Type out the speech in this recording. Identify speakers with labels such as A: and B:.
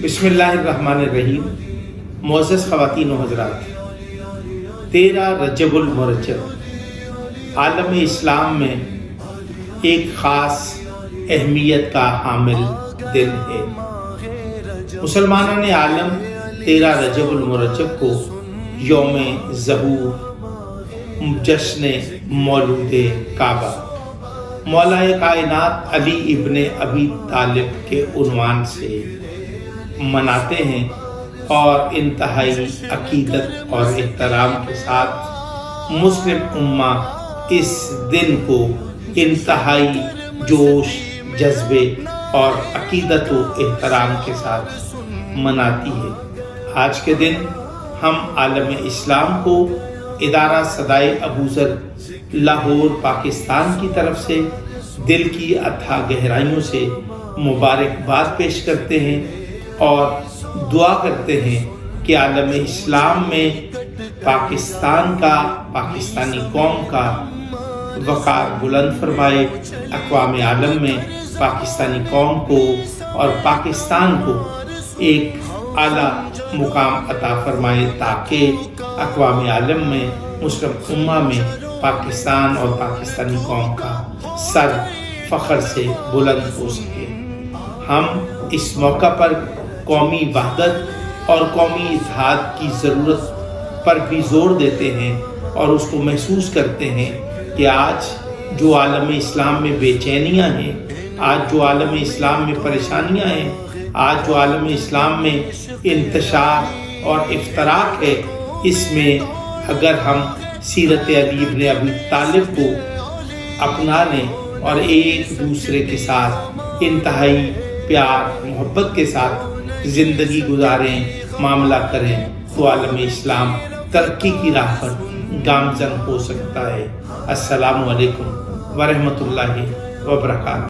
A: بسم اللہ الرحمن الرحیم۔ معزز خواتین و حضرات، 13 رجب المرجب عالم اسلام میں ایک خاص اہمیت کا حامل دن ہے۔ مسلمانوں نے عالم 13 رجب المرجب کو یوم ظہور، جشن مولود کعبہ، مولا کائنات علی ابن ابی طالب کے عنوان سے مناتے ہیں اور انتہائی عقیدت اور احترام کے ساتھ مسلم امہ اس دن کو انتہائی جوش، جذبے اور عقیدت و احترام کے ساتھ مناتی ہے۔ آج کے دن ہم عالم اسلام کو ادارہ صدائے ابوذر لاہور پاکستان کی طرف سے دل کی اتھا گہرائیوں سے مبارکباد پیش کرتے ہیں اور دعا کرتے ہیں کہ عالم اسلام میں پاکستان کا، پاکستانی قوم کا وقار بلند فرمائے، اقوام عالم میں پاکستانی قوم کو اور پاکستان کو ایک اعلیٰ مقام عطا فرمائے تاکہ اقوام عالم میں، مسلم امہ میں پاکستان اور پاکستانی قوم کا سر فخر سے بلند ہو سکے۔ ہم اس موقع پر قومی وحدت اور قومی اتحاد کی ضرورت پر بھی زور دیتے ہیں اور اس کو محسوس کرتے ہیں کہ آج جو عالم اسلام میں بے چینیاں ہیں، آج جو عالم اسلام میں پریشانیاں ہیں، آج جو عالم اسلام میں انتشار اور افتراق ہے، اس میں اگر ہم سیرت علی ابن ابی طالب کو اپنا لیں اور ایک دوسرے کے ساتھ انتہائی پیار محبت کے ساتھ زندگی گزاریں، معاملہ کریں، تو عالم اسلام ترقی کی راہ پر گامزن ہو سکتا ہے۔ السلام علیکم ورحمۃ اللہ وبرکاتہ۔